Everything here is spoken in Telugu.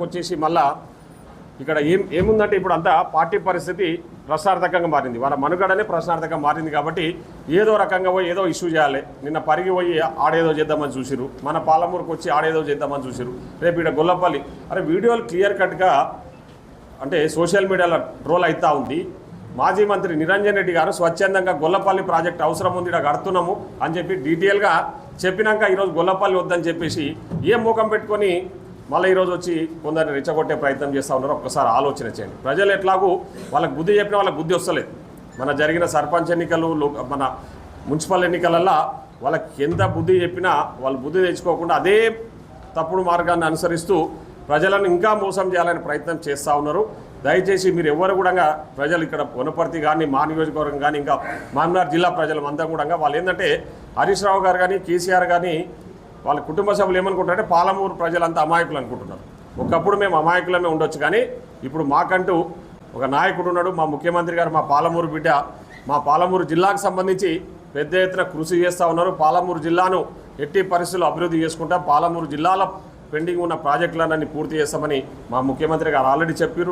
వచ్చేసి మళ్ళా ఇక్కడ ఏముందంటే ఇప్పుడు అంతా పార్టీ పరిస్థితి ప్రశ్నార్థకంగా మారింది. వాళ్ళ మనుగడనే ప్రశ్నార్థకంగా మారింది కాబట్టి ఏదో రకంగా పోయి ఏదో ఇష్యూ చేయాలి. నిన్న పరిగి పోయి ఆడేదో చేద్దామని చూసిరు, మన పాలమూరుకు వచ్చి ఆడేదో చేద్దామని చూసిరు. రేపు ఇక్కడ గొల్లపల్లి అరే వీడియోలు క్లియర్ కట్గా అంటే సోషల్ మీడియాలో ట్రోల్ అవుతూ ఉంది. మాజీ మంత్రి నిరంజన్ రెడ్డి గారు స్వచ్ఛందంగా గొల్లపల్లి ప్రాజెక్ట్ అవసరం ఉంది, ఇక్కడ కడుతున్నాము అని చెప్పి డీటెయిల్గా చెప్పినాక ఈరోజు గొల్లపల్లి వద్దని చెప్పేసి ఏ మూకం పెట్టుకొని మళ్ళీ ఈరోజు వచ్చి కొందరిని రెచ్చగొట్టే ప్రయత్నం చేస్తూ ఉన్నారు. ఒక్కసారి ఆలోచన చేయండి. ప్రజలు ఎట్లాగూ వాళ్ళకి బుద్ధి చెప్పినా వాళ్ళకి బుద్ధి వస్తలేదు. మన జరిగిన సర్పంచ్ ఎన్నికలు, మన మున్సిపల్ ఎన్నికలల్లో వాళ్ళకి ఎంత బుద్ధి చెప్పినా వాళ్ళు బుద్ధి తెచ్చుకోకుండా అదే తప్పుడు మార్గాన్ని అనుసరిస్తూ ప్రజలను ఇంకా మోసం చేయాలని ప్రయత్నం చేస్తూ ఉన్నారు. దయచేసి మీరు ఎవరు కూడా ప్రజలు ఇక్కడ వనపర్తి కానీ మా నియోజకవర్గం కానీ ఇంకా మామనార్ జిల్లా ప్రజలు అంతా కూడా వాళ్ళు ఏంటంటే హరీష్ రావు గారు కానీ కేసీఆర్ కానీ వాళ్ళ కుటుంబ సభ్యులు ఏమనుకుంటారంటే పాలమూరు ప్రజలంతా అమాయకులు అనుకుంటున్నారు. ఒకప్పుడు మేము అమాయకులమే ఉండొచ్చు, కానీ ఇప్పుడు మాకంటూ ఒక నాయకుడు ఉన్నాడు. మా ముఖ్యమంత్రి గారు మా పాలమూరు బిడ్డ, మా పాలమూరు జిల్లాకు సంబంధించి పెద్ద ఎత్తున కృషి చేస్తూ ఉన్నారు. పాలమూరు జిల్లాను ఎట్టి పరిస్థితుల్లో అభివృద్ధి చేసుకుంటాం. పాలమూరు జిల్లాలో పెండింగ్ ఉన్న ప్రాజెక్టులన్నీ పూర్తి చేస్తామని మా ముఖ్యమంత్రి గారు ఆల్రెడీ చెప్పారు.